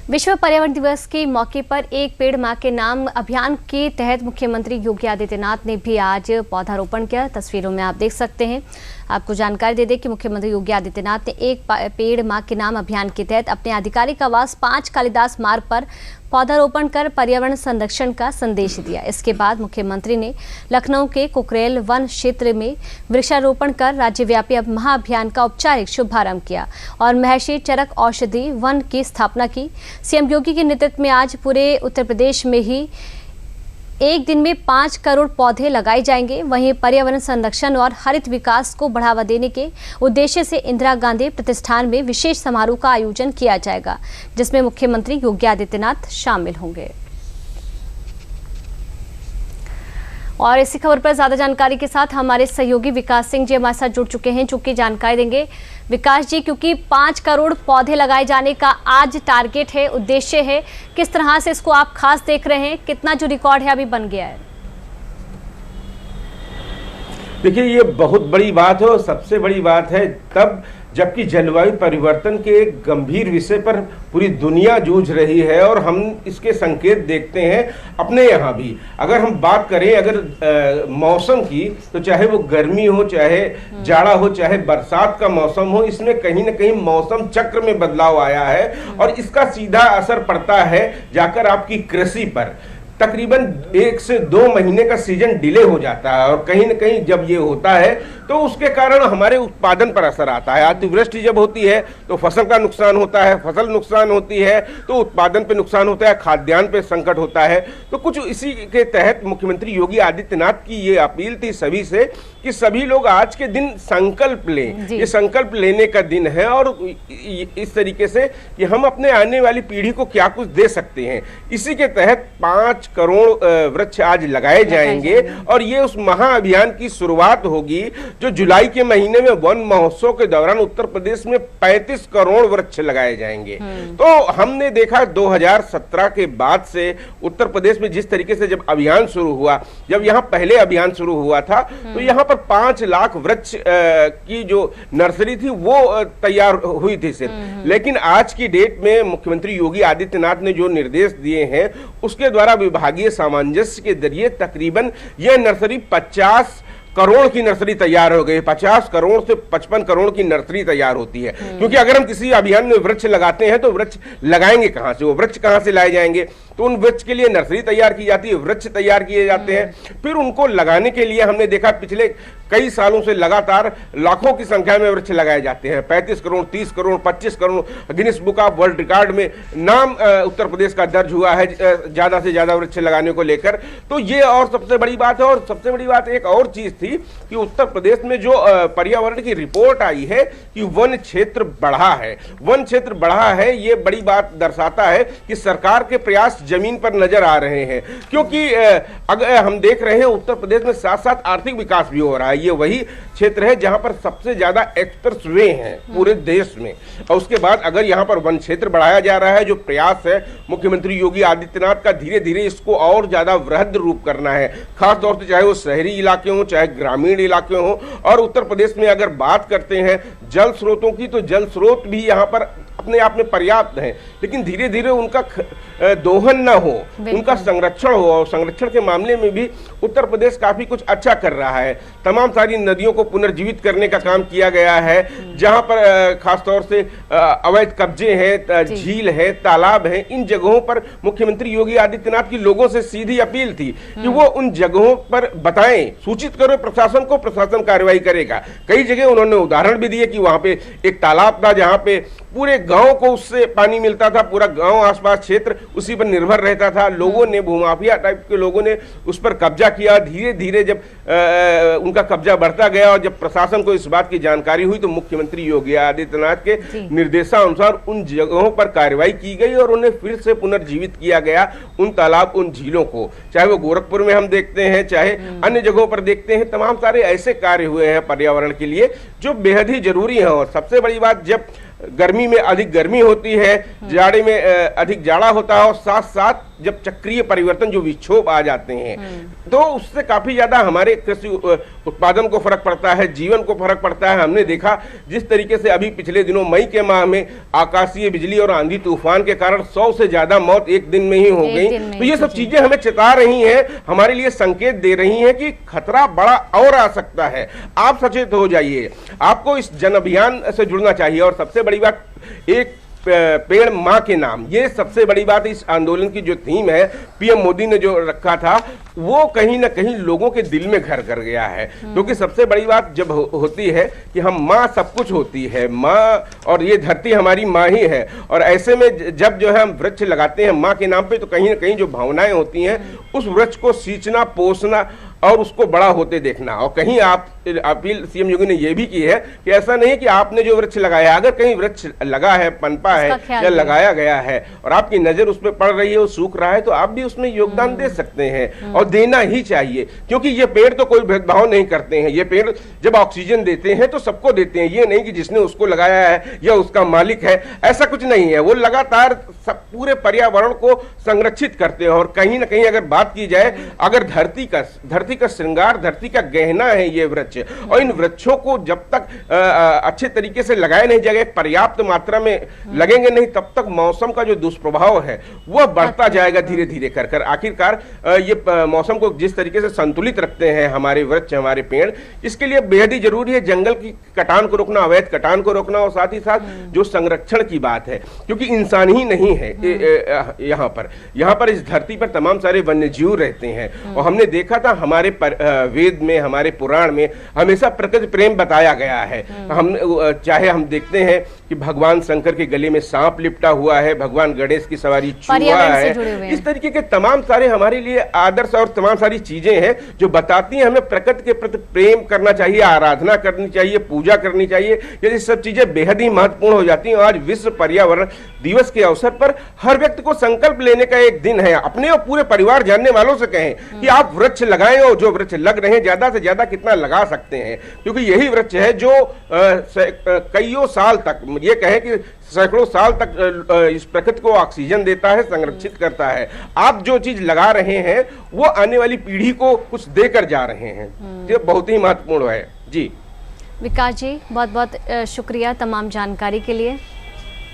विश्व पर्यावरण दिवस के मौके पर एक पेड़ मां के नाम अभियान के तहत मुख्यमंत्री योगी आदित्यनाथ ने भी आज पौधारोपण किया। तस्वीरों में आप देख सकते हैं। आपको जानकारी दे दें कि मुख्यमंत्री योगी आदित्यनाथ ने एक पेड़ मां के नाम अभियान के तहत अपने आधिकारिक आवास 5 कालिदास मार्ग पर पौधारोपण कर पर्यावरण संरक्षण का संदेश दिया। इसके बाद मुख्यमंत्री ने लखनऊ के कुकरेल वन क्षेत्र में वृक्षारोपण कर राज्यव्यापी महाअभियान का औपचारिक शुभारंभ किया और महर्षि चरक औषधि वन की स्थापना की। सीएम योगी के नेतृत्व में आज पूरे उत्तर प्रदेश में ही एक दिन में 5 करोड़ पौधे लगाए जाएंगे। वहीं पर्यावरण संरक्षण और हरित विकास को बढ़ावा देने के उद्देश्य से इंदिरा गांधी प्रतिष्ठान में विशेष समारोह का आयोजन किया जाएगा, जिसमें मुख्यमंत्री योगी आदित्यनाथ शामिल होंगे। और इसी खबर पर ज्यादा जानकारी के साथ हमारे सहयोगी विकास सिंह जी हमारे साथ जुड़ चुके हैं, जो कि जानकारी देंगे। विकास जी, क्योंकि 5 करोड़ पौधे लगाए जाने का आज टारगेट है, उद्देश्य है, किस तरह से इसको आप खास देख रहे हैं? कितना जो रिकॉर्ड है अभी बन गया है? देखिए, ये बहुत बड़ी बात है और सबसे बड़ी बात है तब जबकि जलवायु परिवर्तन के एक गंभीर विषय पर पूरी दुनिया जूझ रही है और हम इसके संकेत देखते हैं अपने यहाँ भी। अगर हम बात करें अगर मौसम की, तो चाहे वो गर्मी हो, चाहे जाड़ा हो, चाहे बरसात का मौसम हो, इसमें कहीं ना कहीं मौसम चक्र में बदलाव आया है और इसका सीधा असर पड़ता है जाकर आपकी कृषि पर। तकरीबन 1 से 2 महीने का सीजन डिले हो जाता है और कहीं न कहीं जब ये होता है तो उसके कारण हमारे उत्पादन पर असर आता है। अतिवृष्टि जब होती है तो फसल का नुकसान होता है, फसल नुकसान होती है तो उत्पादन पे नुकसान होता है, खाद्यान्न पे संकट होता है। तो कुछ इसी के तहत मुख्यमंत्री योगी आदित्यनाथ की ये अपील थी सभी से कि सभी लोग आज के दिन संकल्प लें। ये संकल्प लेने का दिन है और इस तरीके से कि हम अपने आने वाली पीढ़ी को क्या कुछ दे सकते हैं। इसी के तहत 5 करोड़ वृक्ष आज लगाए जाएंगे और ये उस महाअभियान की शुरुआत होगी जो जुलाई के महीने में वन महोत्सव के दौरान उत्तर प्रदेश में 35 करोड़ वृक्ष लगाए जाएंगे। तो हमने देखा 2017 के बाद से उत्तर प्रदेश में जिस तरीके से जब अभियान शुरू हुआ, जब यहाँ पहले अभियान शुरू हुआ था तो यहाँ पर 5 लाख वृक्ष की जो नर्सरी थी वो तैयार हुई थी सिर्फ। लेकिन आज की डेट में मुख्यमंत्री योगी आदित्यनाथ ने जो निर्देश दिए हैं उसके द्वारा विभागीय सामंजस्य के जरिए तकरीबन यह नर्सरी 50 करोड़ की नर्सरी तैयार हो गई। 50 करोड़ से 55 करोड़ की नर्सरी तैयार होती है। क्योंकि अगर हम किसी अभियान में वृक्ष लगाते हैं तो वृक्ष लगाएंगे कहां से, वो वृक्ष कहां से लाए जाएंगे? तो उन वृक्ष के लिए नर्सरी तैयार की जाती है, वृक्ष तैयार किए जाते हैं, फिर उनको लगाने के लिए हमने देखा पिछले कई सालों से लगातार लाखों की संख्या में वृक्ष लगाए जाते हैं। 35 crore, 30 crore, 25 crore Guinness book of world record में नाम उत्तर प्रदेश का दर्ज हुआ है ज्यादा से ज्यादा वृक्ष लगाने को लेकर। तो ये और सबसे बड़ी बात है। और सबसे बड़ी बात एक और चीज थी कि उत्तर प्रदेश में जो पर्यावरण की रिपोर्ट आई है कि वन क्षेत्र बढ़ा है, वन क्षेत्र बढ़ा है, ये बड़ी बात दर्शाता है कि सरकार के प्रयास जमीन पर नजर आ रहे हैं। क्योंकि अगर हम देख रहे हैं उत्तर प्रदेश में साथ साथ आर्थिक विकास भी हो रहा है। ये वही क्षेत्र है जहां पर सबसे ज्यादा एक्सप्रेसवे हैं पूरे देश में। और उसके बाद अगर यहां पर वन क्षेत्र बढ़ाया जा रहा है, जो प्रयास है मुख्यमंत्री योगी आदित्यनाथ का धीरे धीरे इसको और ज्यादा वृहद रूप करना है, खासतौर से चाहे वो शहरी इलाके हों चाहे ग्रामीण इलाके हों। और उत्तर प्रदेश में अगर बात करते हैं जल स्रोतों की, तो जल स्रोत भी यहाँ पर अपने आप में पर्याप्त हैं, लेकिन धीरे धीरे उनका दोहन ना हो, उनका संरक्षण हो। और संरक्षण के मामले में भी उत्तर प्रदेश काफी कुछ अच्छा कर रहा है। तमाम सारी नदियों को पुनर्जीवित करने का काम किया गया है, जहां पर खासतौर से अवैध कब्जे हैं, झील है, तालाब है। इन जगहों पर मुख्यमंत्री योगी आदित्यनाथ की लोगों से सीधी अपील थी कि वो उन जगहों पर बताएं, सूचित करो प्रशासन को, प्रशासन कार्रवाई करेगा। कई जगह उन्होंने उदाहरण भी दिए कि वहां पे एक तालाब था जहां पे पूरे गांव को उससे पानी मिलता था, पूरा गांव आसपास क्षेत्र उसी पर निर्भर रहता था। लोगों ने, भूमाफिया टाइप के लोगों ने उस पर कब्जा किया। धीरे धीरे जब उनका कब्जा बढ़ता गया और जब प्रशासन को इस बात की जानकारी हुई तो मुख्यमंत्री योगी आदित्यनाथ के निर्देशानुसार उन जगहों पर कार्रवाई की गई और उन्हें फिर से पुनर्जीवित किया गया। उन तालाब, उन झीलों को, चाहे वो गोरखपुर में हम देखते हैं चाहे अन्य जगहों पर देखते हैं, तमाम सारे ऐसे कार्य हुए हैं पर्यावरण के लिए जो बेहद ही जरूरी है। और सबसे बड़ी बात, जब गर्मी में अधिक गर्मी होती है, जाड़े में अधिक जाड़ा होता है, और साथ साथ जब चक्रीय परिवर्तन जो विक्षोभ आ जाते हैं तो उससे काफी ज्यादा हमारे कृषि उत्पादन को फर्क पड़ता है, जीवन को फर्क पड़ता है। हमने देखा जिस तरीके से अभी पिछले दिनों मई के माह में आकाशीय बिजली और आंधी तूफान के कारण 100 से ज्यादा मौत एक दिन में ही हो गई। तो ये सब चीजें हमें चेता रही हैं, हमारे लिए संकेत दे रही हैं कि खतरा बड़ा और आ सकता है। आप सचेत हो जाइए, आपको इस जन अभियान से जुड़ना चाहिए। और सबसे बड़ी बात, एक पेड़ माँ के नाम, ये सबसे बड़ी बात। इस आंदोलन की जो थीम है पीएम मोदी ने जो रखा था, वो कहीं ना कहीं लोगों के दिल में घर कर गया है। क्योंकि सबसे बड़ी बात जब होती है कि हम माँ सब कुछ होती है, माँ, और ये धरती हमारी माँ ही है। और ऐसे में जब जो है हम वृक्ष लगाते हैं माँ के नाम पे, तो कहीं ना कहीं जो भावनाएं होती हैं उस वृक्ष को सींचना, पोसना और उसको बड़ा होते देखना। और कहीं आप अपील सीएम योगी ने यह भी की है कि ऐसा नहीं है कि आपने जो वृक्ष लगाया, अगर कहीं वृक्ष लगा है, पनपा है या लगाया गया है और आपकी नजर उस पर पड़ रही है, वो सूख रहा है, तो आप भी उसमें योगदान दे सकते हैं और देना ही चाहिए। क्योंकि ये पेड़ तो कोई भेदभाव नहीं करते हैं। ये पेड़ जब ऑक्सीजन देते हैं तो सबको देते हैं, ये नहीं कि जिसने उसको लगाया है या उसका मालिक है, ऐसा कुछ नहीं है। वो लगातार सब पूरे पर्यावरण को संरक्षित करते हैं। और कहीं ना कहीं अगर बात की जाए, अगर धरती का श्रृंगार, धरती का गहना है ये वृक्ष, और इन वृक्षों को जब तक अच्छे तरीके से लगाए नहीं जाएंगे, पर्याप्त मात्रा में लगेंगे नहीं, तब तक मौसम का जो दुष्प्रभाव है वह बढ़ता जाएगा धीरे धीरे कर। आखिरकार ये मौसम को जिस तरीके से संतुलित रखते हैं हमारे वृक्ष, हमारे पेड़, इसके लिए बेहद ही जरूरी है जंगल की कटान को रोकना, अवैध कटान को रोकना, और साथ ही साथ जो संरक्षण की बात है। क्योंकि इंसान ही नहीं है यहाँ पर इस धरती पर तमाम सारे वन्य जीव रहते हैं। और हमने देखा था हमारे वेद में, हमारे पुराण में हमेशा प्रकृति प्रेम बताया गया है। हम चाहे हम देखते हैं कि भगवान शंकर के गले में सांप लिपटा हुआ है, भगवान गणेश की सवारी चूहा है, इस तरीके के तमाम सारे हमारे लिए आदर्श और तमाम सारी चीजें हैं जो बताती हैं हमें प्रकृति के प्रति प्रेम करना चाहिए, आराधना करनी चाहिए, पूजा करनी चाहिए। ये सब चीजें बेहद ही महत्वपूर्ण हो जाती हैं। आज विश्व पर्यावरण दिवस के अवसर पर हर व्यक्ति को संकल्प लेने का एक दिन है। अपने और पूरे परिवार जानने वालों से कहें कि आप वृक्ष लगाएं, और जो वृक्ष लग रहे हैं ज्यादा से ज्यादा कितना लगा सकते हैं, क्योंकि यही वृक्ष है जो कईयों साल तक, ये कहें कि सैकड़ों साल तक इस प्रकृति को ऑक्सीजन देता है, संरक्षित करता है। आप जो चीज लगा रहे हैं वो आने वाली पीढ़ी को कुछ देकर जा रहे हैं। ये बहुत ही महत्वपूर्ण है। जी विकास जी, बहुत बहुत शुक्रिया तमाम जानकारी के लिए।